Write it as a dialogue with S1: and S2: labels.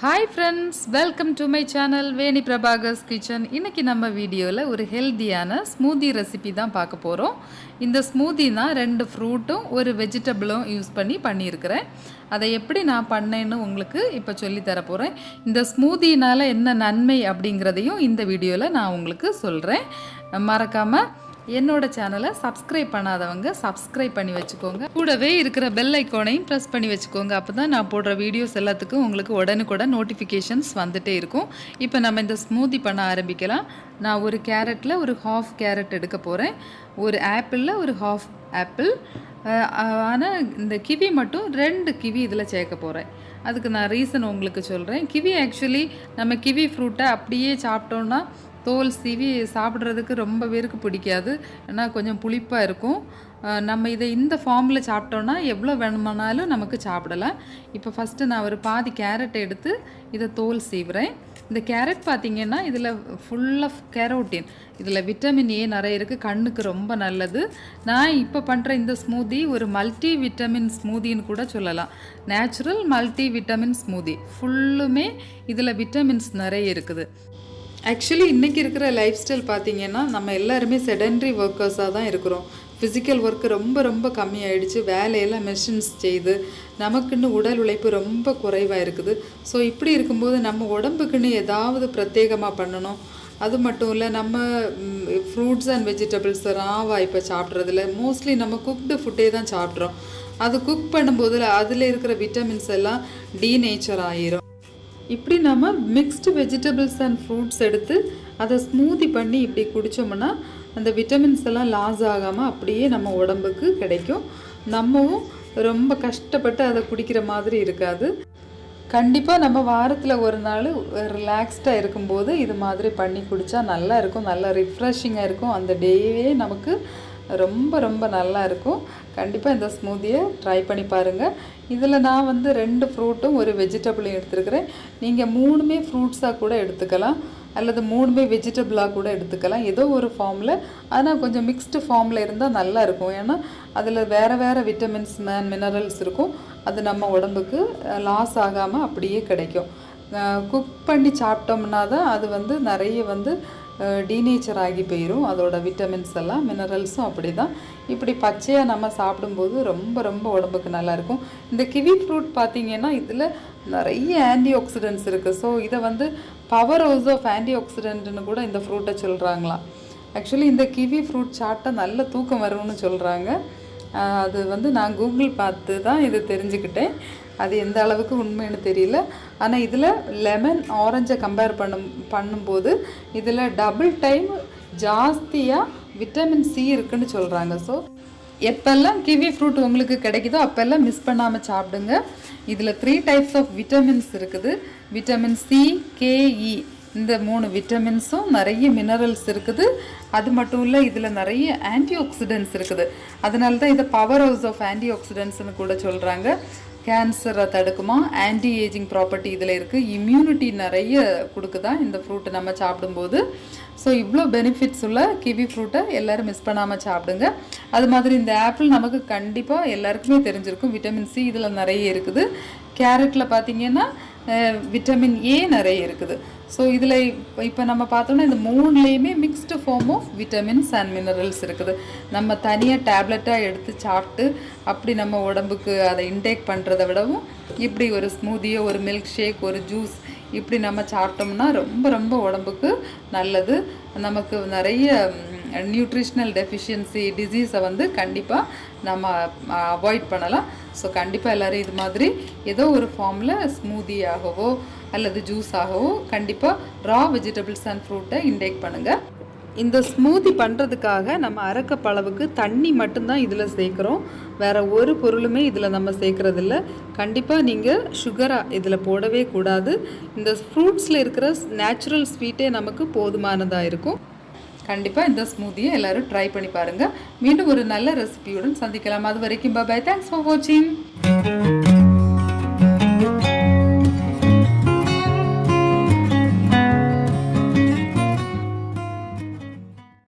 S1: Hi friends, welcome to my channel Veniprabhakar's kitchen. இன்னைக்கு நம்ம வீடியோல ஒரு ஹெல்தியான ஸ்மூதி ரெசிபி தான் பார்க்க போறோம். இந்த ஸ்மூதினா ரெண்டு ஃப்ரூட்டும் ஒரு வெஜிடபிளும் யூஸ் பண்ணி பண்ணியிருக்கிறேன். அதை எப்படி நான் பண்ணேன்னு உங்களுக்கு இப்போ சொல்லி தர போறேன். இந்த ஸ்மூதினால என்ன நன்மை அப்படிங்கறதையும் இந்த வீடியோல நான் உங்களுக்கு சொல்றேன். மறக்காம என்னோட சேனலை சப்ஸ்கிரைப் பண்ணாதவங்க சப்ஸ்கிரைப் பண்ணி வச்சுக்கோங்க. கூடவே இருக்கிற பெல் ஐக்கானையும் ப்ரெஸ் பண்ணி வச்சுக்கோங்க. அப்போ தான் நான் போடுற வீடியோஸ் எல்லாத்துக்கும் உங்களுக்கு உடனுக்குடன் நோட்டிஃபிகேஷன்ஸ் வந்துட்டே இருக்கும். இப்போ நம்ம இந்த ஸ்மூதி பண்ண ஆரம்பிக்கலாம். நான் ஒரு கேரட்டில் ஒரு ஹாஃப் கேரட் எடுக்க போகிறேன். ஒரு ஆப்பிளில் ஒரு ஹாஃப் ஆப்பிள். ஆனால் இந்த கிவி மட்டும் 2 கிவி இதில் சேர்க்க போகிறேன். அதுக்கு நான் ரீசன் உங்களுக்கு சொல்கிறேன். கிவி ஆக்சுவலி நம்ம கிவி ஃப்ரூட்டை அப்படியே சாப்பிட்டோன்னா தோல் சீவி சாப்பிட்றதுக்கு ரொம்ப பேருக்கு பிடிக்காது. ஏன்னா கொஞ்சம் புளிப்பாக இருக்கும். நம்ம இதை இந்த ஃபார்மில் சாப்பிட்டோன்னா எவ்வளோ வேணுமானாலும் நமக்கு சாப்பிடலாம். இப்போ ஃபஸ்ட்டு நான் ஒரு பாதி கேரட் எடுத்து இதை தோல் சீவுறேன். இந்த கேரட் பார்த்திங்கன்னா இதில் ஃபுல் ஆஃப் கேரோட்டின், இதில் விட்டமின் ஏ நிறைய இருக்குது, கண்ணுக்கு ரொம்ப நல்லது. நான் இப்போ பண்ணுற இந்த ஸ்மூதி ஒரு மல்டி விட்டமின் ஸ்மூதின்னு கூட சொல்லலாம். நேச்சுரல் மல்டி விட்டமின் ஸ்மூதி, ஃபுல்லுமே இதில் விட்டமின்ஸ் நிறைய இருக்குது. ஆக்சுவலி இன்றைக்கி இருக்கிற லைஃப் ஸ்டைல் பார்த்திங்கன்னா நம்ம எல்லாருமே செடன்ட்ரி ஒர்க்கர்ஸாக தான் இருக்கிறோம். ஃபிசிக்கல் ஒர்க்கு ரொம்ப கம்மியாயிடுச்சு. வேலையெல்லாம் மெஷின்ஸ் செய்து நமக்குன்னு உடல் உழைப்பு ரொம்ப குறைவாக இருக்குது. ஸோ இப்படி இருக்கும்போது நம்ம உடம்புக்குன்னு ஏதாவது பிரத்யேகமாக பண்ணணும். அது மட்டும் இல்லை, நம்ம ஃப்ரூட்ஸ் அண்ட் வெஜிடபிள்ஸ் ராவாக இப்போ சாப்பிட்றதில்ல. மோஸ்ட்லி நம்ம குக்டு ஃபுட்டே தான் சாப்பிட்றோம். அது குக் பண்ணும்போது அதில் இருக்கிற விட்டமின்ஸ் எல்லாம் டீநேச்சர் ஆகிரும். இப்படி நம்ம மிக்ஸ்டு வெஜிடபிள்ஸ் அண்ட் ஃப்ரூட்ஸ் எடுத்து அதை ஸ்மூதி பண்ணி இப்படி குடித்தோம்னா அந்த விட்டமின்ஸ் எல்லாம் லாஸ் ஆகாமல் அப்படியே நம்ம உடம்புக்கு கிடைக்கும். நம்மவும் ரொம்ப கஷ்டப்பட்டு அதை குடிக்கிற மாதிரி இருக்காது. கண்டிப்பாக நம்ம வாரத்தில் ஒரு நாள் ரிலாக்ஸ்டாக இருக்கும்போது இது மாதிரி பண்ணி குடித்தா நல்லா இருக்கும். நல்லா ரிஃப்ரெஷிங்காக இருக்கும். அந்த டேவே நமக்கு ரொம்ப நல்லா இருக்கும். கண்டிப்பாக இந்த ஸ்மூதியை ட்ரை பண்ணி பாருங்கள். இதில் நான் 2 ஃப்ரூட்டும் ஒரு வெஜிடபிளும் எடுத்துருக்கிறேன். நீங்கள் 3மே ஃப்ரூட்ஸாக கூட எடுத்துக்கலாம், அல்லது 3மே வெஜிடபிளாக கூட எடுத்துக்கலாம், ஏதோ ஒரு ஃபார்மில். ஆனால் கொஞ்சம் மிக்ஸ்டு ஃபார்மில் இருந்தால் நல்லா இருக்கும். ஏன்னா அதில் வேறு விட்டமின்ஸ் மினரல்ஸ் இருக்கும். அது நம்ம உடம்புக்கு லாஸ் ஆகாமல் அப்படியே கிடைக்கும். குக் பண்ணி சாப்பிட்டோம்னா தான் அது நிறைய டீநேச்சர் ஆகி போயிடும். அதோட விட்டமின்ஸ் எல்லாம் மினரல்ஸும் அப்படி தான். இப்படி பச்சையாக நம்ம சாப்பிடும்போது ரொம்ப உடம்புக்கு நல்லாயிருக்கும். இந்த கிவி ஃப்ரூட் பார்த்திங்கன்னா இதில் நிறைய ஆன்டி ஆக்சிடென்ட்ஸ் இருக்குது. ஸோ இதை பவர் ஹவுஸ் ஆஃப் ஆன்டி ஆக்சிடென்ட்னு கூட இந்த ஃப்ரூட்டை சொல்கிறாங்களாம். ஆக்சுவலி இந்த கிவி ஃப்ரூட் சாப்பிட்டா நல்ல தூக்கம் வரும்னு சொல்கிறாங்க. அது நான் கூகுள் பார்த்து தான் இது தெரிஞ்சுக்கிட்டேன். அது எந்த அளவுக்கு உண்மைன்னு தெரியல. ஆனால் இதில் லெமன் ஆரஞ்சை கம்பேர் பண்ணும்போது இதில் டபுள் டைம் ஜாஸ்தியாக விட்டமின் சி இருக்குன்னு சொல்கிறாங்க. ஸோ எப்பெல்லாம் கிவி ஃப்ரூட் உங்களுக்கு கிடைக்குதோ அப்போல்லாம் மிஸ் பண்ணாமல் சாப்பிடுங்க. இதில் 3 டைப்ஸ் ஆஃப் விட்டமின்ஸ் இருக்குது. விட்டமின் சி, கேஇ, இந்த 3 விட்டமின்ஸும் நிறைய மினரல்ஸ் இருக்குது. அது மட்டும் இல்லை, இதில் நிறைய ஆன்டி ஆக்சிடென்ட்ஸ் இருக்குது. அதனால தான் இதை பவர் ஹவுஸ் ஆஃப் ஆன்டி ஆக்சிடென்ட்ஸ்னு கூட சொல்கிறாங்க. கேன்சரை தடுக்குமா, ஆன்டி ஏஜிங் ப்ராப்பர்ட்டி இதில் இருக்குது. இம்யூனிட்டி நிறைய கொடுக்குதான் இந்த ஃப்ரூட்டை நம்ம சாப்பிடும்போது. ஸோ இவ்வளோ பெனிஃபிட்ஸ் உள்ள கிவி ஃப்ரூட்டை எல்லோரும் மிஸ் பண்ணாமல் சாப்பிடுங்க. அது மாதிரி இந்த ஆப்பிள் நமக்கு கண்டிப்பாக எல்லாருக்குமே தெரிஞ்சிருக்கும். விட்டமின் சி இதில் நிறைய இருக்குது. கேரட்டில் பார்த்திங்கன்னா விட்டமின் ஏ நிறைய இருக்குது. ஸோ இதில் இப்போ நம்ம பார்த்தோம்னா இந்த 3லேயுமே mixed form of vitamins and minerals இருக்குது. நம்ம தனியாக டேப்லெட்டாக எடுத்து சாப்பிட்டு அப்படி நம்ம உடம்புக்கு அதை இன்டேக் பண்ணுறதை விடவும் இப்படி ஒரு ஸ்மூதியோ, ஒரு மில்க் ஷேக், ஒரு ஜூஸ் இப்படி நம்ம சாப்பிட்டோம்னா ரொம்ப உடம்புக்கு நல்லது. நமக்கு நிறைய நியூட்ரிஷ்னல் டெஃபிஷியன்சி டிசீஸை கண்டிப்பாக நம்ம அவாய்ட் பண்ணலாம். ஸோ கண்டிப்பாக எல்லோரும் இது மாதிரி ஏதோ ஒரு ஃபார்மில் ஸ்மூதியாகவோ அல்லது ஜூஸாகவோ கண்டிப்பாக ரா வெஜிடபிள்ஸ் அண்ட் ஃப்ரூட்டை இன்டேக் பண்ணுங்கள். இந்த ஸ்மூதி பண்ணுறதுக்காக நம்ம அரைக்கப் அளவுக்கு தண்ணி மட்டும்தான் இதில் சேர்க்குறோம். வேறு ஒரு பொருளுமே இதில் நம்ம சேர்க்குறதில்ல. கண்டிப்பாக நீங்கள் சுகராக இதில் போடவே கூடாது. இந்த ஃப்ரூட்ஸில் இருக்கிற நேச்சுரல் ஸ்வீட்டே நமக்கு போதுமானதாக இருக்கும். கண்டிப்பாக இந்த ஸ்மூதியை எல்லோரும் ட்ரை பண்ணி பாருங்கள். மீண்டும் ஒரு நல்ல ரெசிபியுடன் சந்திக்கலாம். அது வரைக்கும் பாய். தேங்க்ஸ் ஃபார் வாட்சிங்.